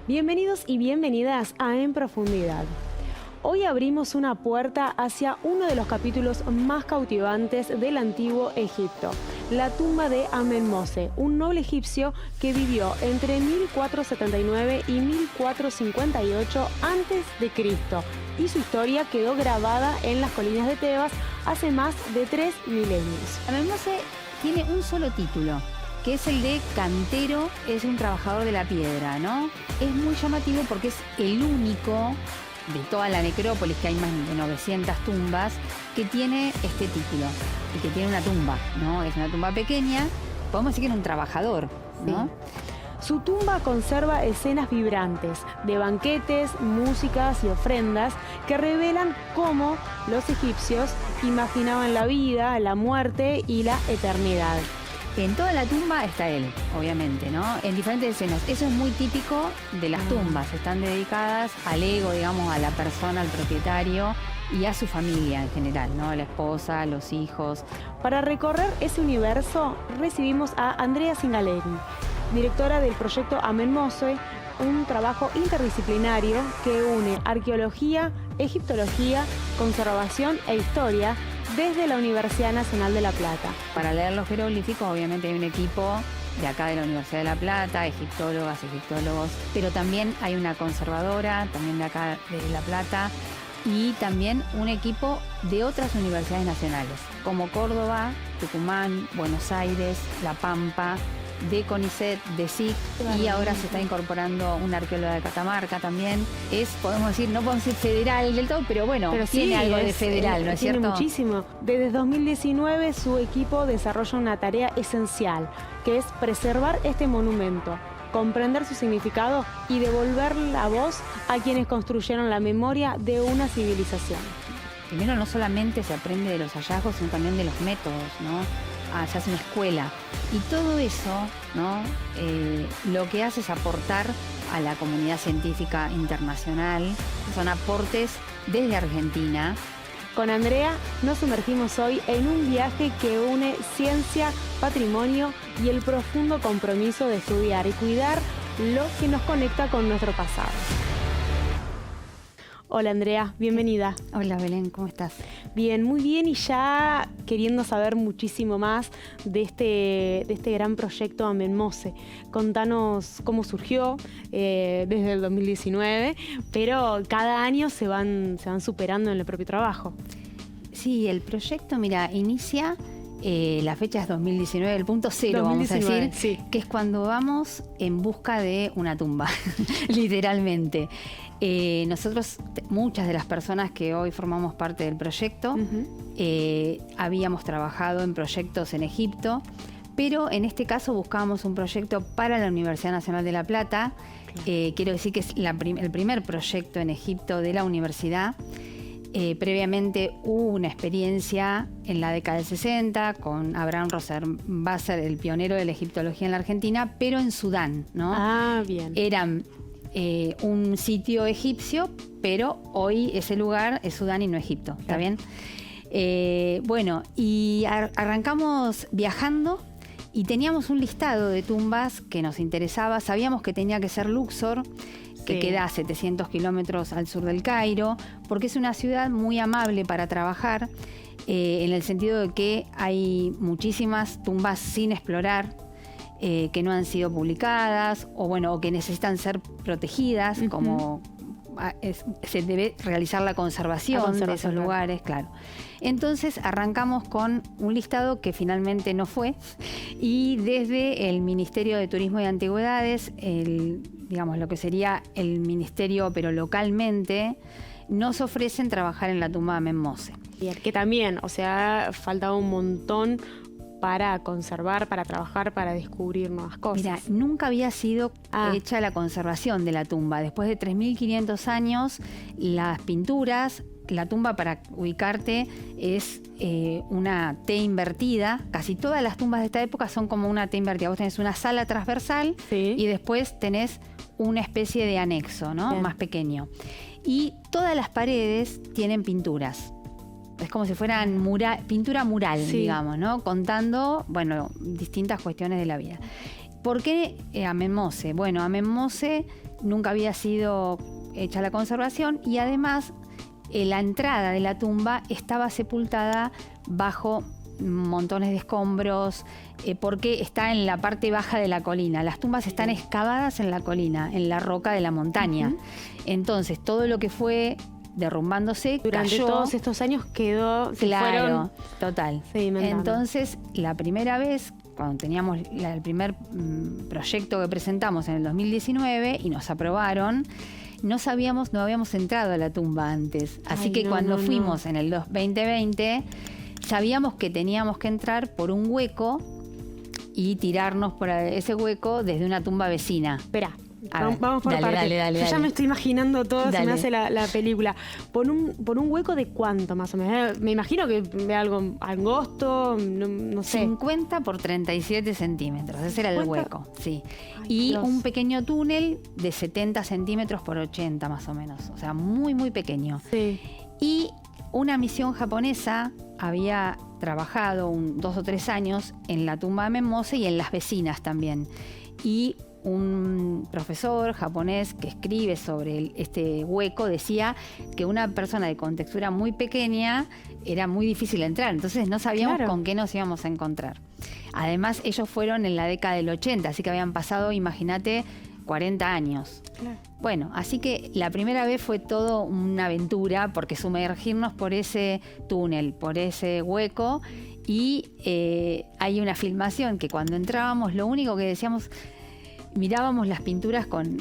Bienvenidos y bienvenidas a En Profundidad. Hoy abrimos una puerta hacia uno de los capítulos más cautivantes del antiguo Egipto, la tumba de Amenmose, un noble egipcio que vivió entre 1479 y 1458 a.C. y su historia quedó grabada en las colinas de Tebas hace más de 3 milenios. Amenmose tiene un solo título, que es el de cantero, es un trabajador de la piedra, ¿no? Es muy llamativo porque es el único de toda la necrópolis, que hay más de 900 tumbas, que tiene este título y que tiene una tumba, ¿no? Es una tumba pequeña, podemos decir que era un trabajador, ¿no? Sí. Su tumba conserva escenas vibrantes de banquetes, músicas y ofrendas que revelan cómo los egipcios imaginaban la vida, la muerte y la eternidad. En toda la tumba está él, obviamente, ¿no? En diferentes escenas. Eso es muy típico de las tumbas. Están dedicadas al ego, digamos, a la persona, al propietario y a su familia en general, ¿no? A la esposa, a los hijos. Para recorrer ese universo recibimos a Andrea Zingaleri, directora del proyecto Amenmose, un trabajo interdisciplinario que une arqueología, egiptología, conservación e historia desde la Universidad Nacional de La Plata. Para leer los jeroglíficos, obviamente hay un equipo de acá de la Universidad de La Plata, egiptólogas, egiptólogos, pero también hay una conservadora, también de acá de La Plata, y también un equipo de otras universidades nacionales, como Córdoba, Tucumán, Buenos Aires, La Pampa, de CONICET, de SIC, y ahora se está incorporando una arqueóloga de Catamarca también. Es, podemos decir, no podemos decir federal del todo, pero bueno, pero tiene sí, algo de federal, ¿no es cierto? Tiene muchísimo. Desde 2019 su equipo desarrolla una tarea esencial, que es preservar este monumento, comprender su significado y devolver la voz a quienes construyeron la memoria de una civilización. Primero, no solamente se aprende de los hallazgos, sino también de los métodos, ¿no? Se hace una escuela. Y todo eso, ¿no? Lo que hace es aportar a la comunidad científica internacional. Son aportes desde Argentina. Con Andrea nos sumergimos hoy en un viaje que une ciencia, patrimonio y el profundo compromiso de estudiar y cuidar lo que nos conecta con nuestro pasado. Hola Andrea, bienvenida. Hola Belén, ¿cómo estás? Bien, muy bien, y ya queriendo saber muchísimo más de este gran proyecto Amenmose. Contanos cómo surgió desde el 2019, pero cada año se van superando en el propio trabajo. Sí, el proyecto, mira, inicia, la fecha es 2019, el punto cero, 2019, vamos a decir, sí. Que es cuando vamos en busca de una tumba, literalmente. Nosotros, muchas de las personas que hoy formamos parte del proyecto, habíamos trabajado en proyectos en Egipto, pero en este caso buscábamos un proyecto para la Universidad Nacional de La Plata. Quiero decir que es el primer proyecto en Egipto de la universidad. Previamente hubo una experiencia en la década del 60 con Abraham Rosenwasser, el pionero de la egiptología en la Argentina, pero en Sudán, ¿no? Ah, bien. Eran un sitio egipcio, pero hoy ese lugar es Sudán y no Egipto, ¿está bien? Bueno, y arrancamos viajando y teníamos un listado de tumbas que nos interesaba. Sabíamos que tenía que ser Luxor, que queda a 700 kilómetros al sur del Cairo, porque es una ciudad muy amable para trabajar, en el sentido de que hay muchísimas tumbas sin explorar, que no han sido publicadas o que necesitan ser protegidas, como se debe realizar la conservación de esos lugares, claro. Entonces arrancamos con un listado que finalmente no fue, y desde el Ministerio de Turismo y Antigüedades, digamos lo que sería el ministerio pero localmente, nos ofrecen trabajar en la tumba de Amenmose. Bien, que también, o sea, faltaba un montón para conservar, para trabajar, para descubrir nuevas cosas. Mira, nunca había sido hecha la conservación de la tumba. Después de 3.500 años, las pinturas, la tumba, para ubicarte, es una T invertida. Casi todas las tumbas de esta época son como una T invertida. Vos tenés una sala transversal, sí, y después tenés una especie de anexo, ¿no? Bien. Más pequeño. Y todas las paredes tienen pinturas. Es como si fueran pintura mural, sí, digamos, ¿no? Contando, bueno, distintas cuestiones de la vida. ¿Por qué Amenmose? Bueno, Amenmose nunca había sido hecha la conservación y además la entrada de la tumba estaba sepultada bajo montones de escombros, porque está en la parte baja de la colina. Las tumbas están excavadas en la colina, en la roca de la montaña. Entonces, todo lo que fue derrumbándose durante cayó. todos estos años quedó... Claro, total. Sedimentando. Entonces, la primera vez, cuando teníamos el primer proyecto que presentamos en el 2019 y nos aprobaron, no habíamos entrado a la tumba antes. Así que cuando fuimos en el 2020, sabíamos que teníamos que entrar por un hueco y tirarnos por ese hueco desde una tumba vecina. Espera, vamos por partes. Dale, Yo ya me estoy imaginando todo, se me Dale. hace la película. ¿Por un hueco de cuánto más o menos? Me imagino que algo angosto, no sé. 50 por 37 centímetros, ese era el 50. hueco, sí. Ay, Y Dios. un pequeño túnel de 70 centímetros por 80 más o menos, o sea, muy, muy pequeño. Sí. Y una misión japonesa había trabajado 2 o 3 años en la tumba de Amen Mose y en las vecinas también. Y un profesor japonés que escribe sobre este hueco decía que una persona de contextura muy pequeña era muy difícil entrar, entonces no sabíamos Claro. con qué nos íbamos a encontrar. Además, ellos fueron en la década del 80, así que habían pasado, imagínate, 40 años. Claro. Bueno, así que la primera vez fue todo una aventura porque sumergirnos por ese túnel, por ese hueco y hay una filmación que cuando entrábamos lo único que decíamos, mirábamos las pinturas con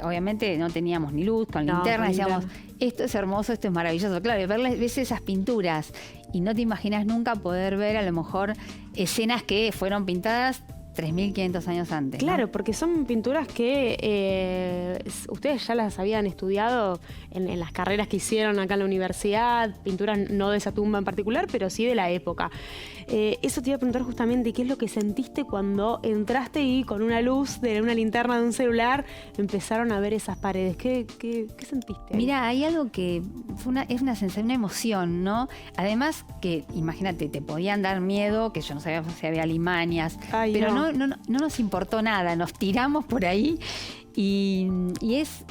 obviamente no teníamos ni luz, con linterna, decíamos, esto es hermoso, esto es maravilloso. Claro, ves esas pinturas y no te imaginas nunca poder ver a lo mejor escenas que fueron pintadas 3.500 años antes. Claro, ¿no? porque son pinturas que ustedes ya las habían estudiado en las carreras que hicieron acá en la universidad, pinturas no de esa tumba en particular, pero sí de la época. Eso te iba a preguntar justamente, ¿qué es lo que sentiste cuando entraste y con una luz de una linterna de un celular empezaron a ver esas paredes? ¿Qué sentiste? Mira, hay algo que es una sensación, una emoción, ¿no? Además que, imagínate, te podían dar miedo, que yo no sabía si había alimañas, Ay, pero no. no nos importó nada, nos tiramos por ahí y es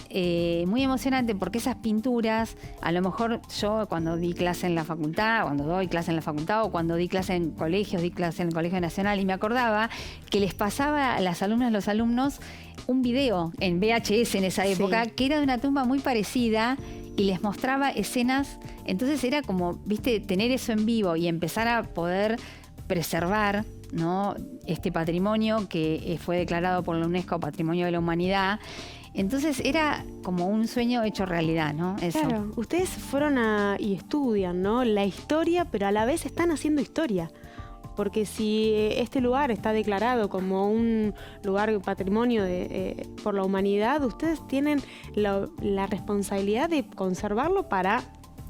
muy emocionante porque esas pinturas, a lo mejor yo cuando di clase en la facultad, cuando doy clase en la facultad o cuando di clase en colegios, di clase en el Colegio Nacional y me acordaba que les pasaba a las alumnas y los alumnos un video en VHS en esa época que era de una tumba muy parecida y les mostraba escenas, entonces era como, viste, tener eso en vivo y empezar a poder preservar, ¿no?, este patrimonio que fue declarado por la UNESCO Patrimonio de la Humanidad. Entonces era como un sueño hecho realidad, ¿no? Eso. Claro, ustedes fueron y estudian, ¿no?, la historia, pero a la vez están haciendo historia. Porque si este lugar está declarado como un lugar patrimonio por la humanidad, ustedes tienen la responsabilidad de conservarlo para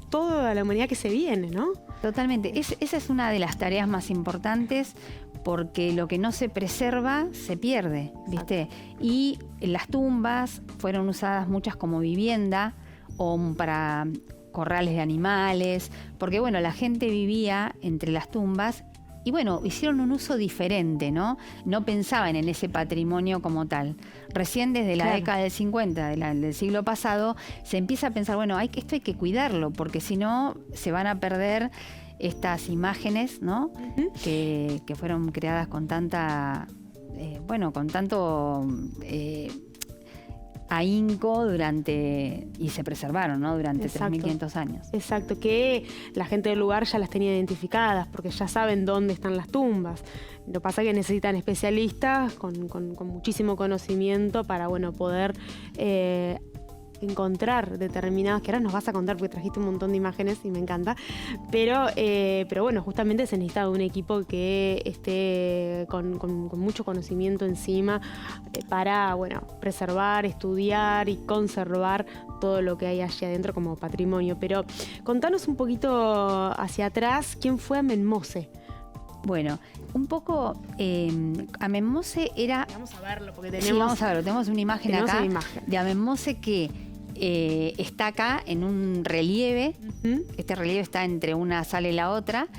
toda la humanidad que se viene, ¿no? Totalmente. Esa es una de las tareas más importantes porque lo que no se preserva se pierde, ¿viste? Y las tumbas fueron usadas muchas como vivienda o para corrales de animales, porque bueno, la gente vivía entre las tumbas y bueno, hicieron un uso diferente, ¿no? No pensaban en ese patrimonio como tal. Recién desde la década del 50, del siglo pasado, se empieza a pensar, bueno, esto hay que cuidarlo, porque si no se van a perder estas imágenes, ¿no? Que fueron creadas con tanta, con tanto ahínco y se preservaron, ¿no?, durante 3.500 años. Exacto, que la gente del lugar ya las tenía identificadas porque ya saben dónde están las tumbas. Lo que pasa es que necesitan especialistas con muchísimo conocimiento para, bueno, poder encontrar determinadas, que ahora nos vas a contar porque trajiste un montón de imágenes y me encanta, pero bueno, justamente se necesita un equipo que esté con mucho conocimiento encima para, bueno, preservar, estudiar y conservar todo lo que hay allí adentro como patrimonio. Pero contanos un poquito hacia atrás, ¿quién fue Amen Mose? Bueno, un poco, Amen Mose era... Vamos a verlo porque Sí, vamos a verlo. Tenemos una imagen acá de Amen Mose que está acá en un relieve. Este relieve está entre una sala y la otra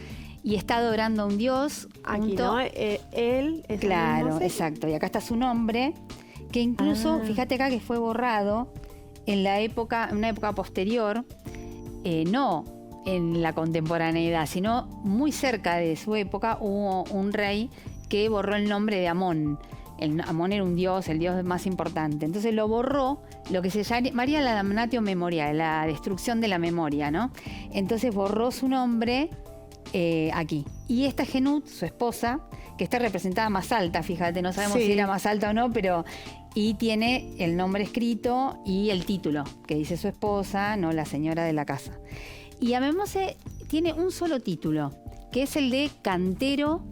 y está adorando a un dios. Aquí, ¿no? Él es Claro, Amen Mose. exacto. Y acá está su nombre. que incluso, fíjate acá que fue borrado en una época posterior, no en la contemporaneidad, sino muy cerca de su época hubo un rey que borró el nombre de Amón. Amón era un dios, el dios más importante. Entonces lo borró, lo que se llamaría la damnatio memoriae, la destrucción de la memoria, ¿no? Entonces borró su nombre aquí. Y esta Genut, su esposa, que está representada más alta, fíjate, no sabemos si era más alta o no, pero... Y tiene el nombre escrito y el título, que dice su esposa, no la señora de la casa. Y Amenmose tiene un solo título, que es el de cantero,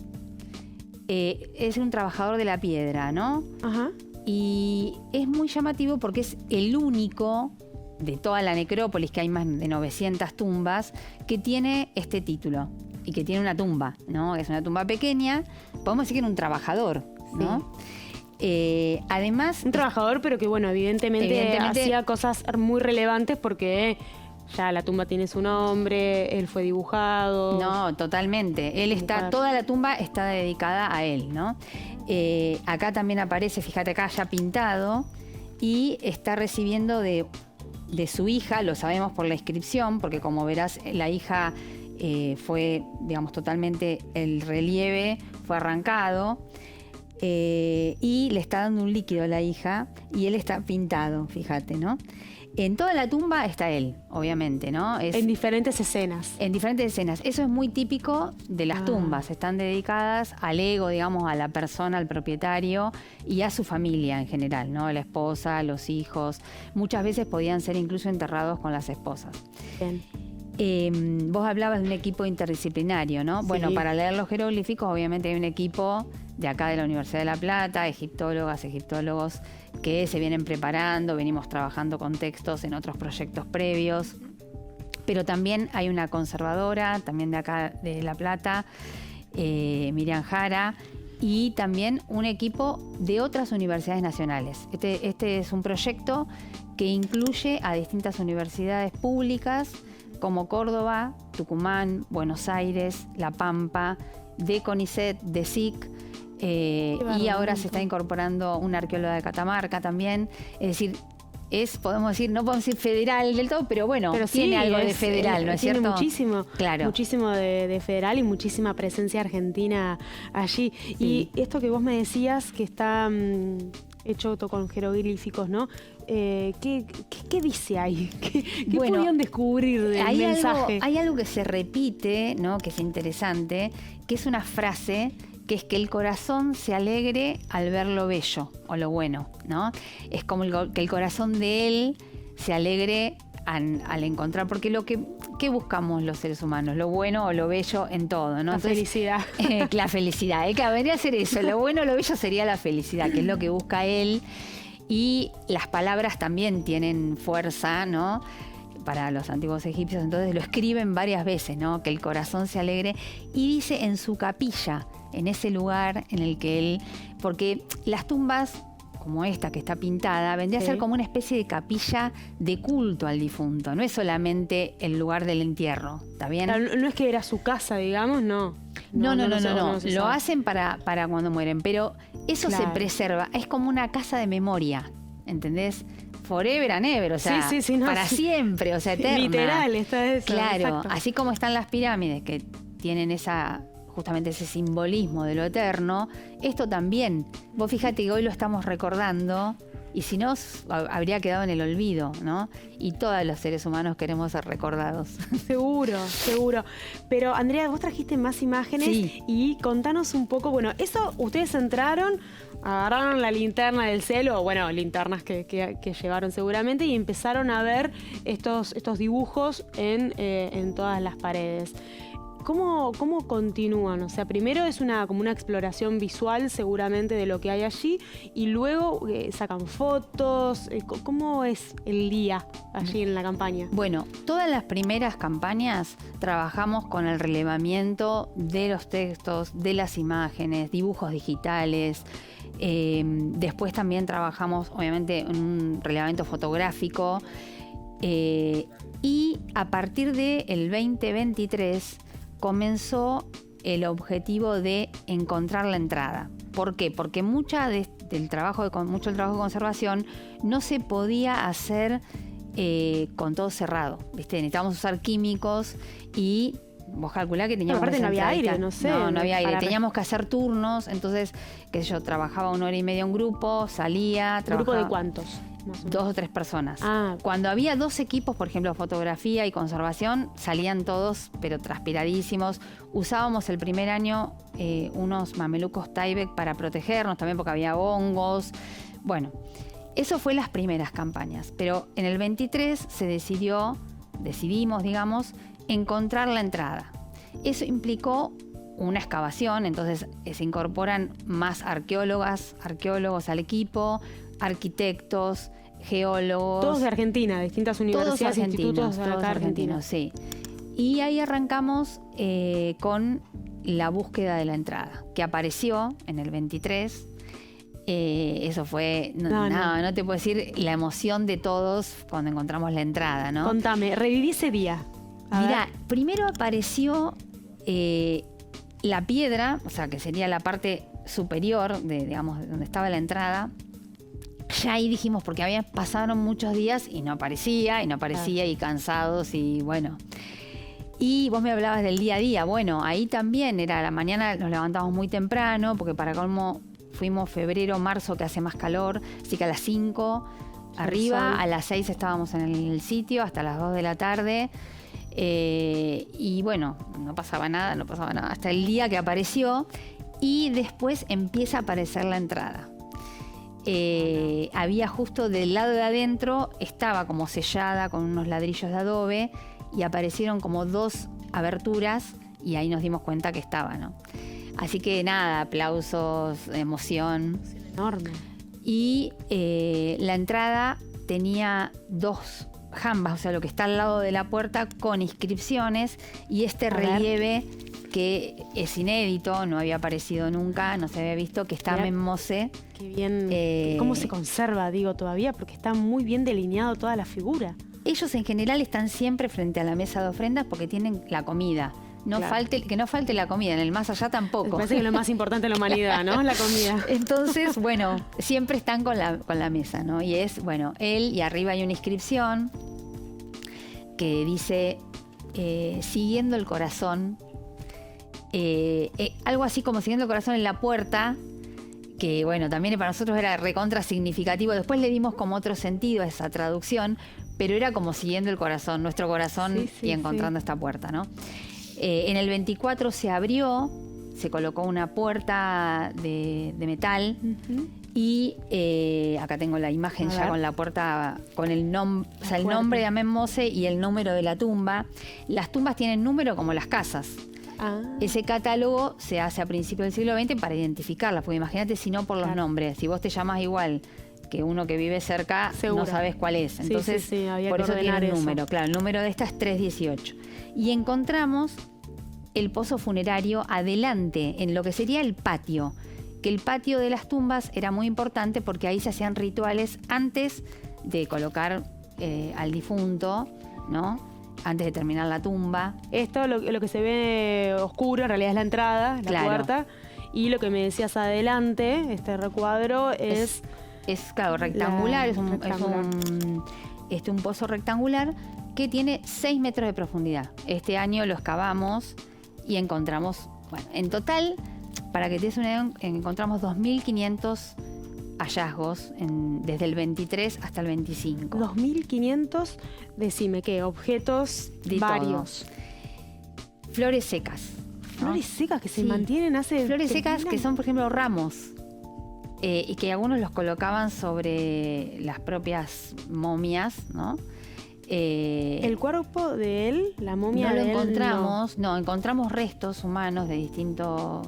es un trabajador de la piedra, ¿no? Ajá. Y es muy llamativo porque es el único de toda la necrópolis, que hay más de 900 tumbas, que tiene este título y que tiene una tumba, ¿no? Es una tumba pequeña, podemos decir que era un trabajador, ¿no? Además... Un trabajador, pero que, bueno, evidentemente hacía cosas muy relevantes porque... Ya la tumba tiene su nombre, él fue dibujado. No, totalmente. Toda la tumba está dedicada a él, ¿no? Acá también aparece, fíjate acá, ya pintado, y está recibiendo de su hija, lo sabemos por la inscripción, porque como verás, la hija fue, digamos, totalmente, el relieve fue arrancado, y le está dando un líquido a la hija, y él está pintado, fíjate, ¿no? En toda la tumba está él, obviamente, ¿no? En diferentes escenas. En diferentes escenas. Eso es muy típico de las tumbas. Están dedicadas al ego, digamos, a la persona, al propietario y a su familia en general, ¿no? La esposa, los hijos. Muchas veces podían ser incluso enterrados con las esposas. Bien. Vos hablabas de un equipo interdisciplinario, ¿no? Sí. Bueno, para leer los jeroglíficos, obviamente hay un equipo de acá de la Universidad de La Plata, egiptólogos, que se vienen preparando, venimos trabajando con textos en otros proyectos previos, pero también hay una conservadora, también de acá de La Plata, Miriam Jara, y también un equipo de otras universidades nacionales. Este es un proyecto que incluye a distintas universidades públicas como Córdoba, Tucumán, Buenos Aires, La Pampa, de CONICET, de SIC, y ahora se está incorporando una arqueóloga de Catamarca también. Es decir, podemos decir, no podemos decir federal del todo, pero bueno, pero tiene algo de federal, ¿no es cierto? Tiene muchísimo, claro. Muchísimo de federal y muchísima presencia argentina allí. Sí. Y esto que vos me decías, que está hecho con jeroglíficos, ¿no? ¿Qué dice ahí? ¿Qué pudieron descubrir del mensaje? Hay algo que se repite, ¿no? Que es interesante, que es una frase que es que el corazón se alegre al ver lo bello o lo bueno, ¿no? Es como que el corazón de él se alegre al encontrar, porque ¿qué buscamos los seres humanos? Lo bueno o lo bello en todo, ¿no? La felicidad. La felicidad, vendría a ser eso. Lo bueno o lo bello sería la felicidad, que es lo que busca él. Y las palabras también tienen fuerza, ¿no? Para los antiguos egipcios, entonces lo escriben varias veces, ¿no? Que el corazón se alegre. Y dice en su capilla, en ese lugar en el que él... Porque las tumbas, como esta que está pintada, vendría a ser como una especie de capilla de culto al difunto. No es solamente el lugar del entierro, ¿está bien? No es que era su casa, digamos, no. No. Lo hacen para cuando mueren, pero eso se preserva. Es como una casa de memoria, ¿entendés? Forever and ever, o sea, para siempre, o sea, eterna. Literal, está eso. Claro, exacto. Así como están las pirámides que tienen justamente ese simbolismo de lo eterno, esto también. Vos fíjate que hoy lo estamos recordando y si no, habría quedado en el olvido, ¿no? Y todos los seres humanos queremos ser recordados. Seguro. Pero, Andrea, vos trajiste más imágenes y contanos un poco, bueno, eso, ustedes entraron, agarraron la linterna del cielo, bueno, linternas que llevaron seguramente, y empezaron a ver estos dibujos en todas las paredes. ¿Cómo continúan? O sea, primero es como una exploración visual seguramente de lo que hay allí y luego sacan fotos. ¿Cómo es el día allí en la campaña? Bueno, todas las primeras campañas trabajamos con el relevamiento de los textos, de las imágenes, dibujos digitales. Después también trabajamos, obviamente, en un relevamiento fotográfico. Y a partir del 2023... comenzó el objetivo de encontrar la entrada. ¿Por qué? Porque mucho del trabajo de conservación no se podía hacer con todo cerrado, ¿viste? Necesitábamos usar químicos y vos calculá que teníamos... Aparte no había aire, no sé. No había aire. Teníamos que hacer turnos, entonces, qué sé yo, trabajaba 1 hora y media un grupo, salía... ¿Un grupo de cuántos? 2 o 3 personas. Ah. Cuando había 2 equipos, por ejemplo, fotografía y conservación, salían todos, pero transpiradísimos. Usábamos el primer año unos mamelucos Tyvek para protegernos, también porque había hongos. Bueno, eso fue las primeras campañas. Pero en el 23 decidimos, digamos, encontrar la entrada. Eso implicó una excavación, entonces se incorporan más arqueólogos al equipo, arquitectos, geólogos. Todos de Argentina, distintas universidades, institutos de acá argentinos, sí. Y ahí arrancamos con la búsqueda de la entrada, que apareció en el 23. Eso fue, no te puedo decir la emoción de todos cuando encontramos la entrada, ¿no? Contame, reviví ese día. Mirá, primero apareció la piedra, o sea, que sería la parte superior de donde estaba la entrada. Ya ahí dijimos, porque pasaron muchos días y no aparecía, y cansados, y bueno. Y vos me hablabas del día a día. Bueno, ahí también era la mañana, nos levantamos muy temprano, porque para colmo fuimos febrero, marzo, que hace más calor, así que a las 5 arriba, a las 6 estábamos en el sitio, hasta las 2 de la tarde. Y bueno, no pasaba nada, hasta el día que apareció, y después empieza a aparecer la entrada. Había justo del lado de adentro, estaba como sellada con unos ladrillos de adobe, y aparecieron como 2 aberturas, y ahí nos dimos cuenta que estaba, ¿no? Así que nada, aplausos, emoción. Enorme. Y la entrada tenía 2 jambas, o sea, lo que está al lado de la puerta, con inscripciones, y este relieve que es inédito, no había aparecido nunca, no se había visto, que está Amen Mose. Qué bien. ¿Cómo se conserva, todavía? Porque está muy bien delineado toda la figura. Ellos en general están siempre frente a la mesa de ofrendas porque tienen la comida. Que no falte la comida, en el más allá tampoco. Me parece que es lo más importante de la humanidad, ¿no? La comida. Entonces, bueno, siempre están con la mesa, ¿no? Y es, bueno, él, y arriba hay una inscripción que dice, siguiendo el corazón, algo así como siguiendo el corazón en la puerta, que bueno, también para nosotros era recontra significativo. Después le dimos como otro sentido a esa traducción, pero era como siguiendo el corazón, nuestro corazón, y encontrando esta puerta, ¿no? En el 24 se abrió, se colocó una puerta de metal, y acá tengo la imagen ya con la puerta, con el nombre de Amen Mose y el número de la tumba. Las tumbas tienen número como las casas. Ese catálogo se hace a principios del siglo XX para identificarlas, porque imagínate si no por los nombres. Si vos te llamas igual que uno que vive cerca, no sabes cuál es. Entonces, por eso tiene un número. Claro, el número de esta es 318. Y encontramos el pozo funerario adelante, en lo que sería el patio. Que el patio de las tumbas era muy importante porque ahí se hacían rituales antes de colocar al difunto, ¿no? Antes de terminar la tumba. Esto, lo que se ve oscuro, en realidad es la entrada, la puerta. Y lo que me decías adelante, este recuadro, es claro, rectangular, es un pozo rectangular que tiene 6 metros de profundidad. Este año lo excavamos y encontramos, bueno, en total, para que te des una idea, encontramos 2.500 hallazgos desde el 23 hasta el 25. 2.500, decime qué, objetos de varios. Todo. Flores secas. Flores secas que se mantienen hace... Flores secas que son, por ejemplo, ramos. Y que algunos los colocaban sobre las propias momias, ¿no? El cuerpo de él, la momia no de lo él, encontramos, no, encontramos restos humanos de distintas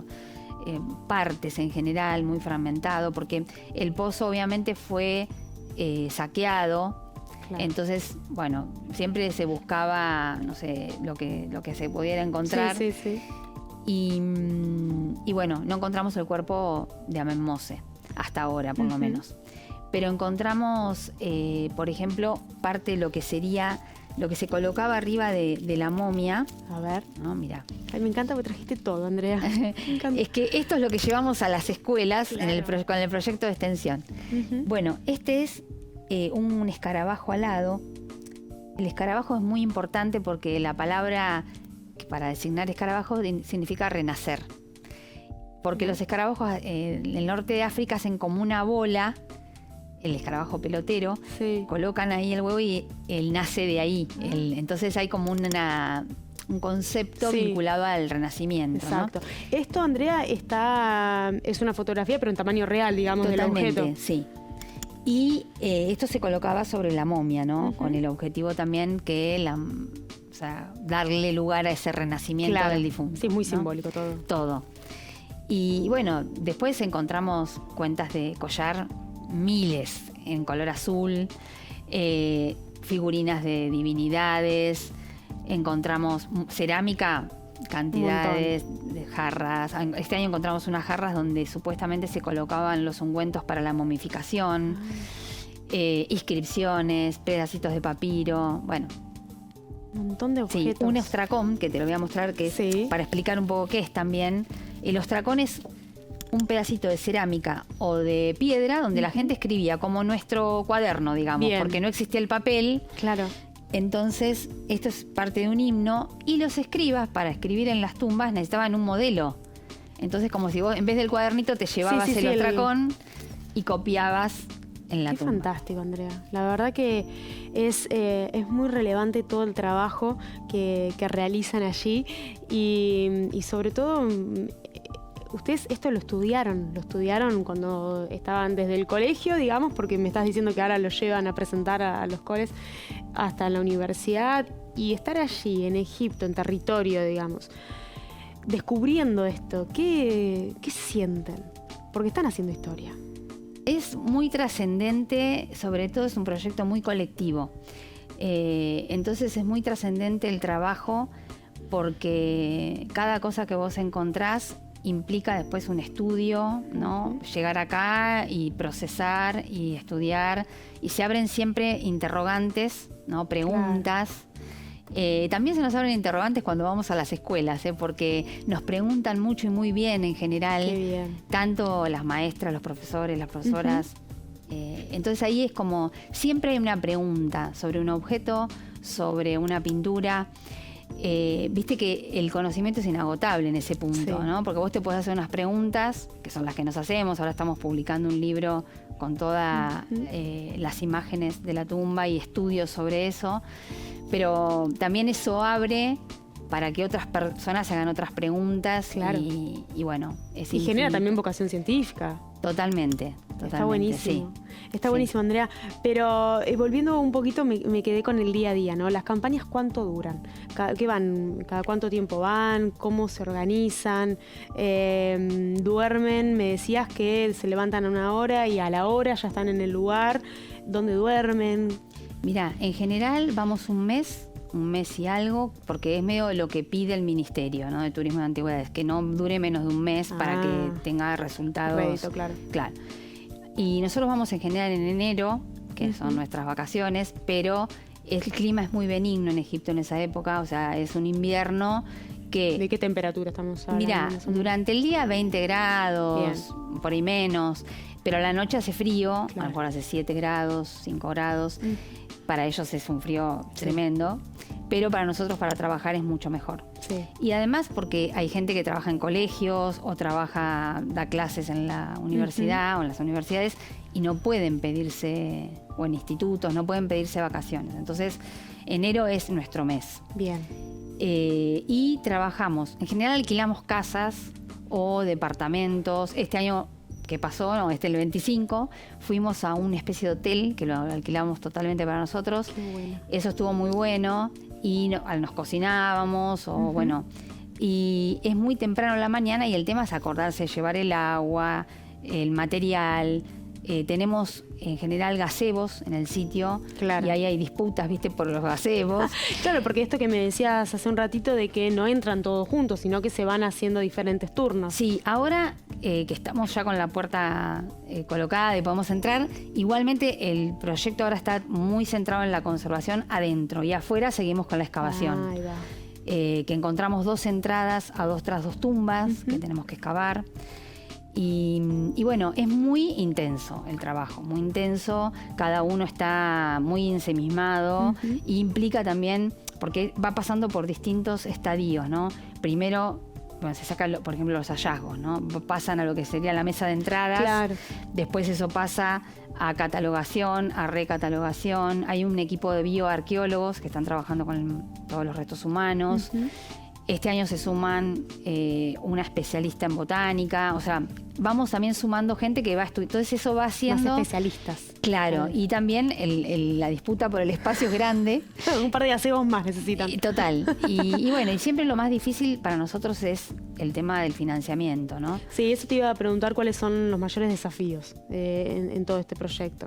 partes en general, muy fragmentado, porque el pozo obviamente fue saqueado. Claro. Entonces, bueno, siempre se buscaba, no sé, lo que se pudiera encontrar. Sí. Y bueno, no encontramos el cuerpo de Amen Mose, hasta ahora por lo menos. Pero encontramos, por ejemplo, parte de lo que sería lo que se colocaba arriba de la momia. A ver. No, mira. Ay, me encanta porque trajiste todo, Andrea. Me encanta. Es que esto es lo que llevamos a las escuelas Claro. con el proyecto de extensión. Ujú. Bueno, este es un escarabajo alado. El escarabajo es muy importante porque la palabra para designar escarabajo significa renacer. Porque los escarabajos en el norte de África hacen como una bola, el escarabajo pelotero, Sí. colocan ahí el huevo y él nace de ahí. Entonces hay como un concepto Sí. vinculado al renacimiento. Exacto. ¿No? Esto, Andrea, es una fotografía, pero en tamaño real, digamos, Totalmente, del objeto. sí. Y esto se colocaba sobre la momia, ¿no? Ujú. Con el objetivo también que o sea, darle lugar a ese renacimiento Claro. del difunto. Sí, es muy ¿no? simbólico todo. Todo. Y bueno, después encontramos cuentas de collar, miles en color azul, figurinas de divinidades, encontramos cerámica, cantidades de jarras. Este año encontramos unas jarras donde supuestamente se colocaban los ungüentos para la momificación, inscripciones, pedacitos de papiro, bueno. Un montón de Sí, objetos. un ostracón, que te lo voy a mostrar, que es Sí. para explicar un poco qué es también. El ostracón es un pedacito de cerámica o de piedra donde la gente escribía, como nuestro cuaderno, digamos, Bien. porque no existía el papel. Claro. Entonces, esto es parte de un himno y los escribas, para escribir en las tumbas, necesitaban un modelo. Entonces, como si vos, en vez del cuadernito, te llevabas sí, el sí, ostracón y copiabas en la Qué tumba. fantástico, Andrea. La verdad que es muy relevante todo el trabajo que realizan allí y sobre todo ustedes esto lo estudiaron cuando estaban desde el colegio, digamos, porque me estás diciendo que ahora lo llevan a presentar a los coles hasta la universidad y estar allí en Egipto, en territorio, digamos, descubriendo esto. ¿Qué sienten? Porque están haciendo historia. Es muy trascendente, sobre todo es un proyecto muy colectivo. Entonces es muy trascendente el trabajo porque cada cosa que vos encontrás implica después un estudio, ¿no? Llegar acá y procesar y estudiar. Y se abren siempre interrogantes, ¿no? Preguntas. También se nos abren interrogantes cuando vamos a las escuelas, porque nos preguntan mucho y muy bien en general, Qué bien. tanto las maestras, los profesores, las profesoras. Entonces ahí es como, siempre hay una pregunta sobre un objeto, sobre una pintura. Viste que el conocimiento es inagotable en ese punto, Sí. ¿no? Porque vos te podés hacer unas preguntas, que son las que nos hacemos. Ahora estamos publicando un libro con todas las imágenes de la tumba y estudios sobre eso. Pero también eso abre para que otras personas hagan otras preguntas. Claro. Y bueno, es Y genera infinito. también vocación científica. Totalmente. Está buenísimo. Sí. Está Sí. buenísimo, Andrea. Pero volviendo un poquito, me quedé con el día a día, ¿no? Las campañas, ¿cuánto duran? ¿Qué van? ¿Cada cuánto tiempo van? ¿Cómo se organizan? ¿Duermen? Me decías que se levantan a una hora y a la hora ya están en el lugar. ¿Dónde duermen? Mira, en general vamos un mes y algo, porque es medio lo que pide el Ministerio, ¿no? de Turismo de Antigüedades, que no dure menos de un mes para que tenga resultados. Rédito, claro. Claro. Y nosotros vamos en general en enero, que son nuestras vacaciones, pero el clima es muy benigno en Egipto en esa época, o sea, es un invierno que... ¿De qué temperatura estamos hablando? Mira, más o menos? durante el día 20 grados, por ahí menos, pero a la noche hace frío, a lo mejor hace 7 grados, 5 grados. Para ellos es un frío tremendo, pero para nosotros para trabajar es mucho mejor. Sí. Y además porque hay gente que trabaja en colegios o da clases en la universidad o en las universidades y no pueden pedirse, o en institutos, no pueden pedirse vacaciones. Entonces, enero es nuestro mes. Bien. Y trabajamos, en general alquilamos casas o departamentos. Este año que pasó, el 25, fuimos a una especie de hotel que lo alquilamos totalmente para nosotros. Qué bueno. Eso estuvo muy bueno y nos cocinábamos o bueno. Y es muy temprano en la mañana y el tema es acordarse de llevar el agua, el material, tenemos en general gazebos en el sitio, Claro. y ahí hay disputas, ¿viste? Por los gazebos. Claro, porque esto que me decías hace un ratito de que no entran todos juntos, sino que se van haciendo diferentes turnos. Sí, ahora que estamos ya con la puerta colocada y podemos entrar, igualmente el proyecto ahora está muy centrado en la conservación adentro, y afuera seguimos con la excavación. Ahí va. Que encontramos 2 entradas a 2 tras 2 tumbas que tenemos que excavar. Y bueno, es muy intenso el trabajo, muy intenso. Cada uno está muy ensimismado y implica también, porque va pasando por distintos estadios, ¿no? Primero, bueno, se sacan, por ejemplo, los hallazgos, ¿no? Pasan a lo que sería la mesa de entradas. Claro. Después eso pasa a catalogación, a recatalogación. Hay un equipo de bioarqueólogos que están trabajando con todos los restos humanos. Este año se suman una especialista en botánica, o sea, vamos también sumando gente que va a estudiar. Entonces eso va haciendo... Más especialistas. Claro, y también la disputa por el espacio es grande. Un par de gazebos más necesitan. Total. Y bueno, y siempre lo más difícil para nosotros es el tema del financiamiento, ¿no? Sí, eso te iba a preguntar cuáles son los mayores desafíos en todo este proyecto.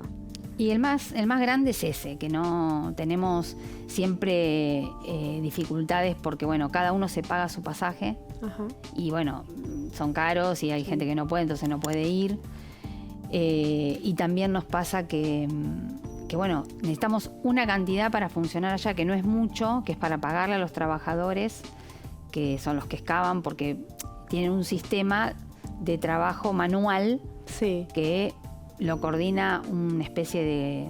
Y el más grande es ese, que no tenemos siempre dificultades porque, bueno, cada uno se paga su pasaje. Ajá. Y bueno, son caros y hay gente que no puede, entonces no puede ir. Y también nos pasa que, bueno, necesitamos una cantidad para funcionar allá, que no es mucho, que es para pagarle a los trabajadores, que son los que excavan, porque tienen un sistema de trabajo manual Sí. que lo coordina una especie de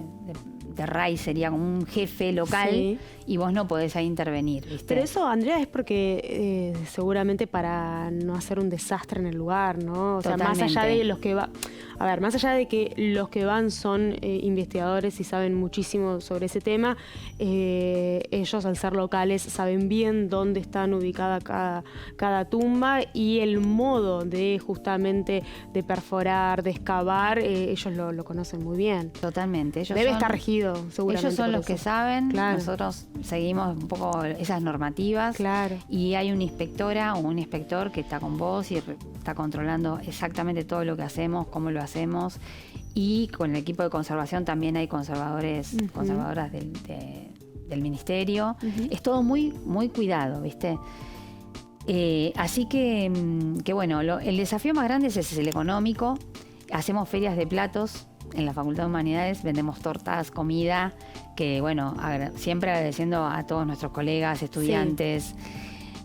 RAI, sería como un jefe local, Sí. y vos no podés ahí intervenir, ¿viste? Pero eso, Andrea, es porque seguramente para no hacer un desastre en el lugar, ¿no? O sea, más allá Totalmente. de los que va... A ver, más allá de que los que van son investigadores y saben muchísimo sobre ese tema, ellos, al ser locales, saben bien dónde están ubicada cada tumba y el modo de justamente de perforar, de excavar, ellos lo conocen muy bien. Totalmente. Ellos Debe son- estar regido, seguramente. Ellos son por los que eso. saben, Claro. nosotros seguimos un poco esas normativas. Claro. Y hay una inspectora o un inspector que está con vos y está controlando exactamente todo lo que hacemos, cómo lo hacemos. Y con el equipo de conservación también hay conservadoras del ministerio. Es todo muy, muy cuidado, ¿viste? Así que bueno, el desafío más grande es ese, es el económico. Hacemos ferias de platos en la Facultad de Humanidades, vendemos tortas, comida, que bueno, siempre agradeciendo a todos nuestros colegas, estudiantes,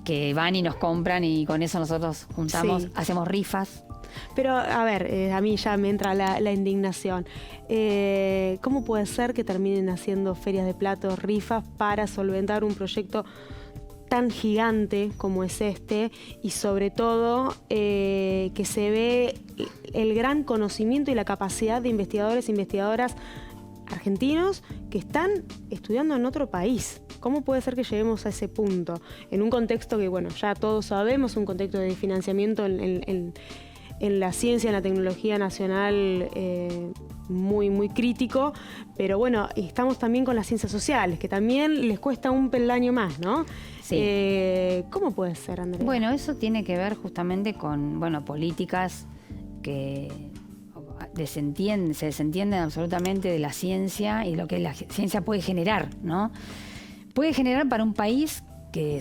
que van y nos compran, y con eso nosotros juntamos, Sí. hacemos rifas. Pero, a ver, a mí ya me entra la indignación. ¿Cómo puede ser que terminen haciendo ferias de platos, rifas, para solventar un proyecto tan gigante como es este? Y sobre todo, que se ve el gran conocimiento y la capacidad de investigadores e investigadoras argentinos que están estudiando en otro país. ¿Cómo puede ser que lleguemos a ese punto? En un contexto que, bueno, ya todos sabemos, un contexto de financiamiento en la ciencia, en la tecnología nacional, muy, muy crítico, pero bueno, estamos también con las ciencias sociales, que también les cuesta un peldaño más, ¿no? Sí. ¿Cómo puede ser, Andrea? Bueno, eso tiene que ver justamente con, bueno, políticas que se desentienden absolutamente de la ciencia y lo que la ciencia puede generar, ¿no? Puede generar para un país que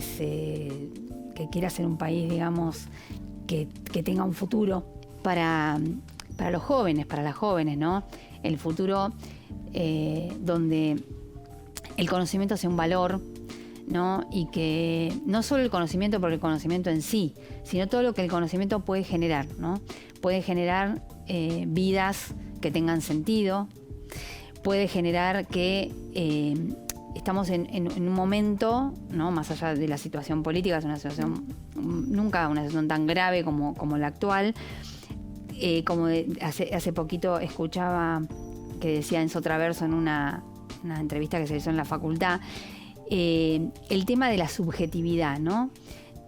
quiera ser un país, digamos, que tenga un futuro para los jóvenes, para las jóvenes, ¿no? El futuro donde el conocimiento sea un valor, ¿no? Y que no solo el conocimiento por el conocimiento en sí, sino todo lo que el conocimiento puede generar, ¿no? Puede generar vidas que tengan sentido, puede generar que estamos en un momento, ¿no? Más allá de la situación política, es una situación, nunca una situación tan grave como la actual. Hace poquito escuchaba que decía Enzo Traverso en una entrevista que se hizo en la facultad, el tema de la subjetividad, ¿no?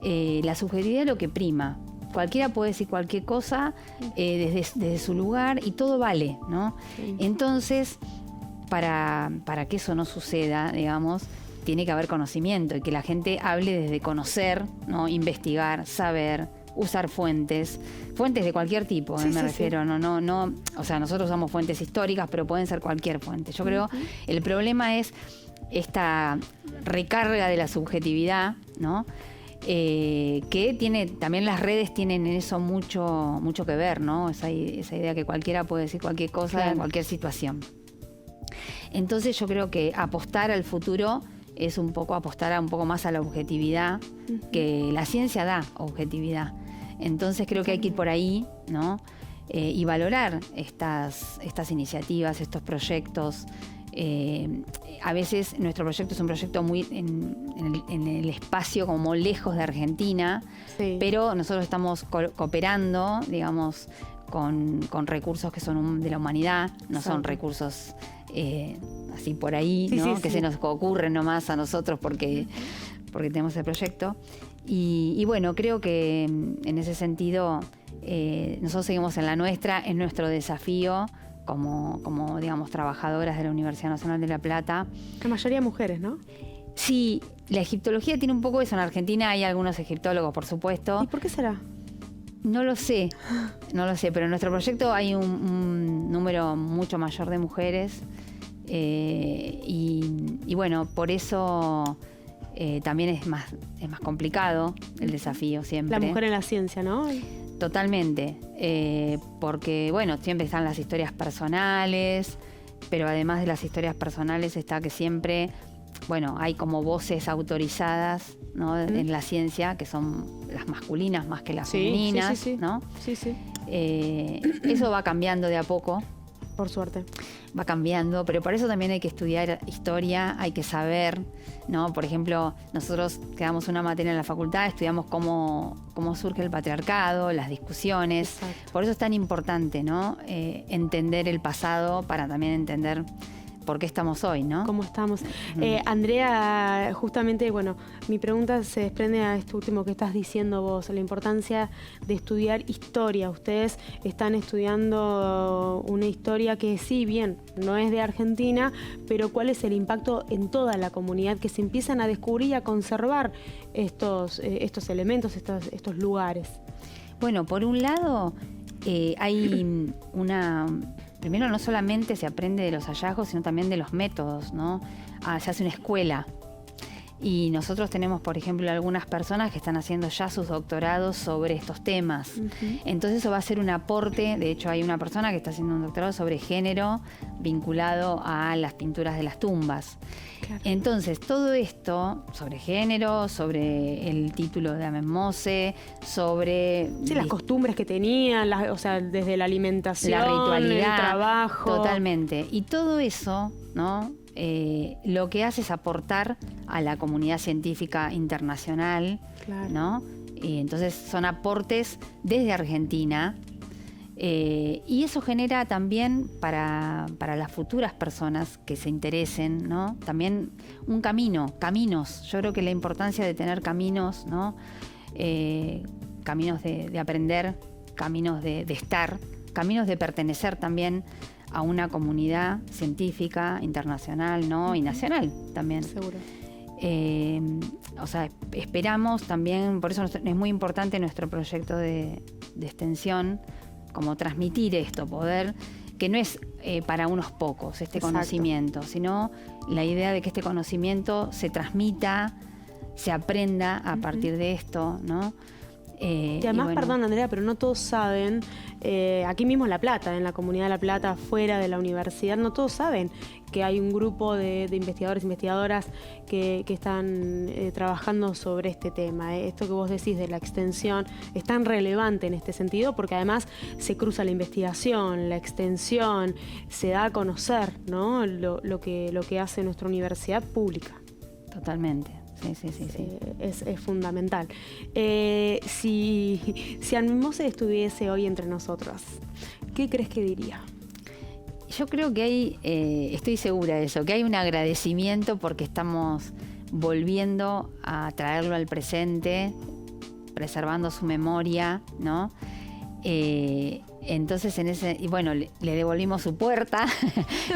La subjetividad es lo que prima. Cualquiera puede decir cualquier cosa desde su lugar y todo vale, ¿no? Sí. Entonces, para que eso no suceda, digamos, tiene que haber conocimiento y que la gente hable desde conocer, ¿no? Investigar, saber, usar fuentes de cualquier tipo, me refiero, no, o sea, nosotros usamos fuentes históricas, pero pueden ser cualquier fuente. Yo creo, el problema es esta recarga de la subjetividad, ¿no? Que tiene, también las redes tienen en eso mucho que ver, ¿no? Esa idea que cualquiera puede decir cualquier cosa en cualquier situación. Entonces yo creo que apostar al futuro es un poco apostar un poco más a la objetividad, que la ciencia da objetividad. Entonces creo que hay que ir por ahí, ¿no? Y valorar estas iniciativas, estos proyectos. A veces nuestro proyecto es un proyecto muy en el espacio como lejos de Argentina, pero nosotros estamos cooperando, digamos, con recursos que son de la humanidad, no son recursos así por ahí, ¿no? Que se nos ocurren nomás a nosotros porque tenemos el proyecto. Y bueno, creo que en ese sentido nosotros seguimos en la nuestra, es nuestro desafío como digamos, trabajadoras de la Universidad Nacional de La Plata. La mayoría mujeres, ¿no? Sí, la egiptología tiene un poco eso. En Argentina hay algunos egiptólogos, por supuesto. ¿Y por qué será? No lo sé, pero en nuestro proyecto hay un número mucho mayor de mujeres y bueno, por eso también es más complicado el desafío siempre. La mujer en la ciencia, ¿no? Totalmente, porque bueno, siempre están las historias personales, pero además de las historias personales está que siempre, bueno, hay como voces autorizadas, ¿no? En la ciencia, que son las masculinas más que las femeninas, ¿no? Sí. Eso va cambiando de a poco. Por suerte. Va cambiando, pero por eso también hay que estudiar historia, hay que saber, ¿no? Por ejemplo, nosotros que damos una materia en la facultad, estudiamos cómo surge el patriarcado, las discusiones. Exacto. Por eso es tan importante, ¿no? Entender el pasado para también entender por qué estamos hoy, ¿no? ¿Cómo estamos? Andrea, justamente, bueno, mi pregunta se desprende a esto último que estás diciendo vos, la importancia de estudiar historia. Ustedes están estudiando una historia que, sí, bien, no es de Argentina, pero ¿cuál es el impacto en toda la comunidad que se empiezan a descubrir y a conservar estos elementos, estos lugares? Bueno, por un lado, hay primero, no solamente se aprende de los hallazgos, sino también de los métodos, ¿no? Se hace una escuela. Y nosotros tenemos, por ejemplo, algunas personas que están haciendo ya sus doctorados sobre estos temas. Entonces eso va a ser un aporte. De hecho, hay una persona que está haciendo un doctorado sobre género vinculado a las pinturas de las tumbas. Claro. Entonces, todo esto sobre género, sobre el título de Amenmose, sobre... Sí, las costumbres que tenían, o sea, desde la alimentación, la ritualidad, el trabajo. Totalmente. Y todo eso, ¿no? Lo que hace es aportar a la comunidad científica internacional, claro, ¿no? Entonces son aportes desde Argentina y eso genera también para las futuras personas que se interesen, ¿no? También un caminos. Yo creo que la importancia de tener caminos, ¿no? Caminos de aprender, caminos de estar, caminos de pertenecer también a una comunidad científica internacional, ¿no? Y nacional también. Seguro. O sea, esperamos también, por eso es muy importante nuestro proyecto de extensión, como transmitir esto, poder, que no es para unos pocos este conocimiento, sino la idea de que este conocimiento se transmita, se aprenda a partir de esto, ¿no? Y además, bueno, perdón Andrea, pero no todos saben, aquí mismo en La Plata, en la comunidad de La Plata, fuera de la universidad, no todos saben que hay un grupo de investigadores e investigadoras que están trabajando sobre este tema. Esto que vos decís de la extensión es tan relevante en este sentido porque además se cruza la investigación, la extensión, se da a conocer, ¿no? lo que hace nuestra universidad pública. Totalmente. Sí. Es fundamental. Si Amenmose estuviese hoy entre nosotros, ¿qué crees que diría? Yo creo que hay, estoy segura de eso, que hay un agradecimiento porque estamos volviendo a traerlo al presente, preservando su memoria, ¿no? Entonces bueno, le devolvimos su puerta,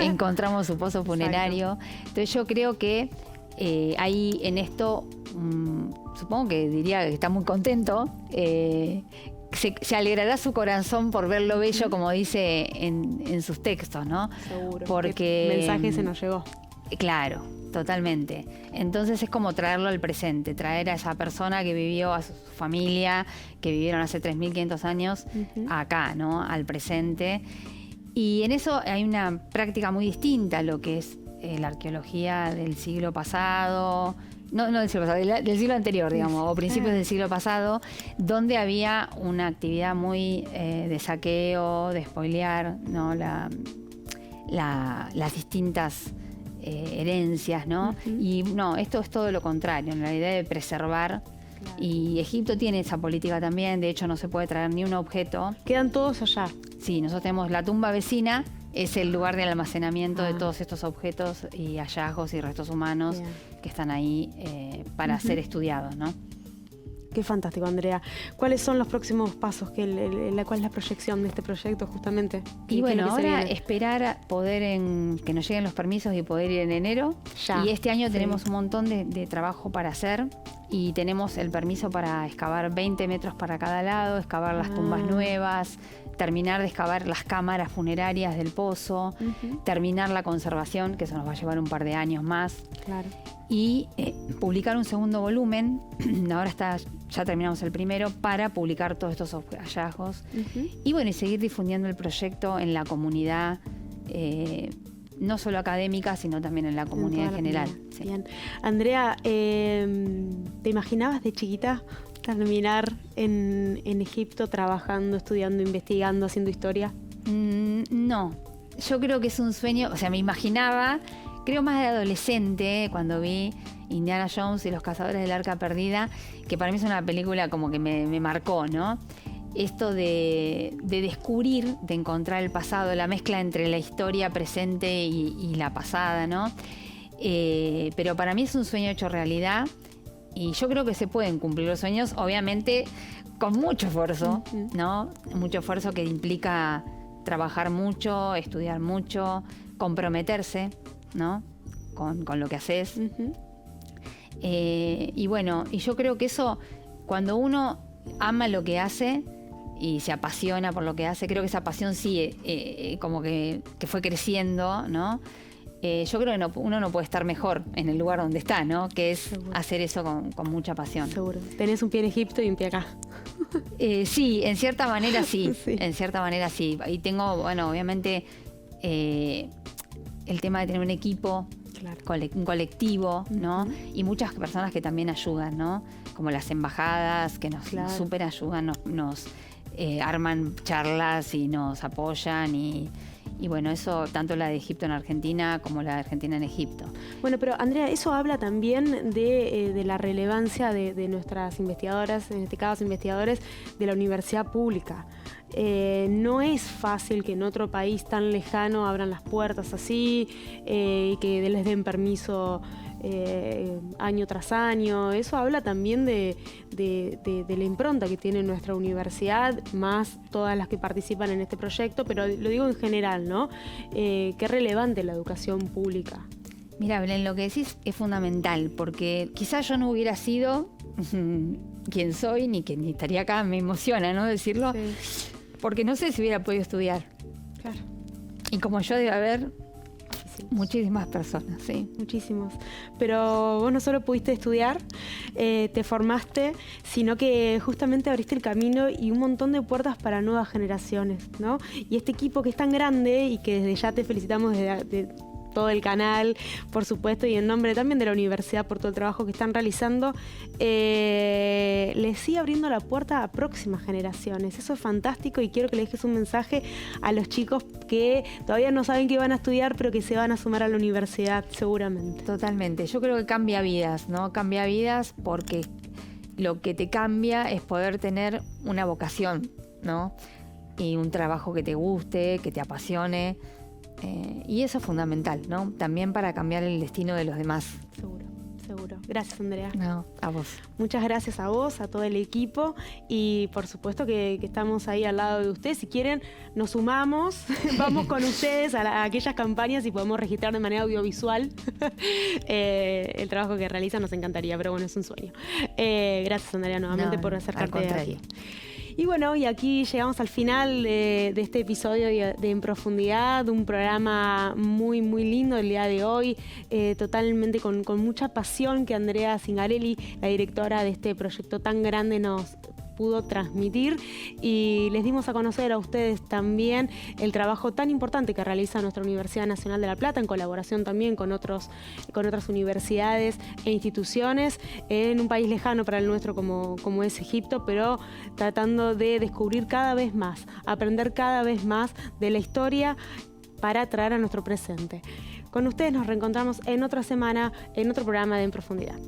encontramos su pozo funerario. Exacto. Entonces yo creo que ahí en esto, supongo que diría que está muy contento. Se alegrará su corazón por ver lo bello, como dice en sus textos, ¿no? Seguro. Porque ¿Qué mensaje se nos llegó? Claro, totalmente. Entonces es como traerlo al presente, traer a esa persona que vivió, a su familia, que vivieron hace 3.500 años, acá, ¿no? Al presente. Y en eso hay una práctica muy distinta a lo que es la arqueología del siglo pasado, no del siglo pasado, del siglo anterior, digamos, o principios del siglo pasado, donde había una actividad muy de saqueo, de spoilear, ¿no? Las distintas herencias, ¿no? Y no, esto es todo lo contrario, la idea de preservar. Claro. Y Egipto tiene esa política también, de hecho no se puede traer ni un objeto. ¿Quedan todos allá? Sí, nosotros tenemos la tumba vecina, es el lugar de almacenamiento de todos estos objetos y hallazgos y restos humanos que están ahí para ser estudiados, ¿no? Qué fantástico, Andrea. ¿Cuáles son los próximos pasos? ¿Cuál es la proyección de este proyecto justamente? Y bueno, ahora esperar a poder que nos lleguen los permisos y poder ir en enero. Ya. Y este año tenemos un montón de trabajo para hacer y tenemos el permiso para excavar 20 metros para cada lado, excavar las tumbas nuevas, terminar de excavar las cámaras funerarias del pozo, terminar la conservación, que eso nos va a llevar un par de años más. Claro. Y publicar un segundo volumen. Ahora ya terminamos el primero para publicar todos estos hallazgos. Y bueno, y seguir difundiendo el proyecto en la comunidad, no solo académica, sino también en la comunidad en general. Sí. Bien. Andrea, ¿te imaginabas de chiquita terminar en Egipto trabajando, estudiando, investigando, haciendo historia? No, yo creo que es un sueño, o sea, me imaginaba, creo más de adolescente, cuando vi Indiana Jones y los cazadores del Arca Perdida, que para mí es una película como que me marcó, ¿no? Esto de descubrir, de encontrar el pasado, la mezcla entre la historia presente y la pasada, ¿no? Pero para mí es un sueño hecho realidad y yo creo que se pueden cumplir los sueños, obviamente con mucho esfuerzo, ¿no? Mucho esfuerzo que implica trabajar mucho, estudiar mucho, comprometerse, ¿no? Con lo que haces. Y bueno, y yo creo que eso, cuando uno ama lo que hace y se apasiona por lo que hace, creo que esa pasión sigue como que fue creciendo, ¿no? Yo creo que uno no puede estar mejor en el lugar donde está, ¿no? Que es hacer eso con mucha pasión. Seguro. Tenés un pie en Egipto y un pie acá. Sí, en cierta manera sí. En cierta manera sí. Y tengo, bueno, obviamente el tema de tener un equipo, un colectivo, ¿no? Y muchas personas que también ayudan, ¿no? Como las embajadas que nos súper ayudan, nos arman charlas y nos apoyan y bueno, eso tanto la de Egipto en Argentina como la de Argentina en Egipto. Bueno, pero Andrea, eso habla también de la relevancia de nuestras investigadoras, en este caso investigadores de la universidad pública. No es fácil que en otro país tan lejano abran las puertas así y que les den permiso año tras año. Eso habla también de la impronta que tiene nuestra universidad, más todas las que participan en este proyecto, pero lo digo en general, ¿no? Qué relevante la educación pública. Mira, Belén, lo que decís es fundamental, porque quizás yo no hubiera sido quien soy, ni estaría acá, me emociona, ¿no? Decirlo, porque no sé si hubiera podido estudiar. Claro. Y como yo debe haber muchísimas personas, sí. Muchísimos. Pero vos no solo pudiste estudiar, te formaste, sino que justamente abriste el camino y un montón de puertas para nuevas generaciones, ¿no? Y este equipo que es tan grande y que desde ya te felicitamos de todo el canal, por supuesto, y en nombre también de la universidad por todo el trabajo que están realizando, les sigue abriendo la puerta a próximas generaciones. Eso es fantástico y quiero que le dejes un mensaje a los chicos que todavía no saben qué van a estudiar, pero que se van a sumar a la universidad seguramente. Totalmente. Yo creo que cambia vidas, ¿no? Cambia vidas porque lo que te cambia es poder tener una vocación, ¿no? Y un trabajo que te guste, que te apasione. Y eso es fundamental, ¿no? También para cambiar el destino de los demás. Seguro. seguro. Gracias, Andrea. No, a vos. Muchas gracias a vos, a todo el equipo y por supuesto que estamos ahí al lado de ustedes. Si quieren, nos sumamos, vamos con ustedes a aquellas campañas y podemos registrar de manera audiovisual el trabajo que realizan, nos encantaría, pero bueno, es un sueño. Gracias, Andrea, nuevamente por acercarte aquí. Y bueno, y aquí llegamos al final de este episodio de En Profundidad, un programa muy, muy lindo el día de hoy, totalmente con mucha pasión que Andrea Zingarelli, la directora de este proyecto tan grande, nos pudo transmitir, y les dimos a conocer a ustedes también el trabajo tan importante que realiza nuestra Universidad Nacional de La Plata, en colaboración también con otras universidades e instituciones en un país lejano para el nuestro como es Egipto, pero tratando de descubrir cada vez más, aprender cada vez más de la historia para traer a nuestro presente. Con ustedes nos reencontramos en otra semana, en otro programa de En Profundidad.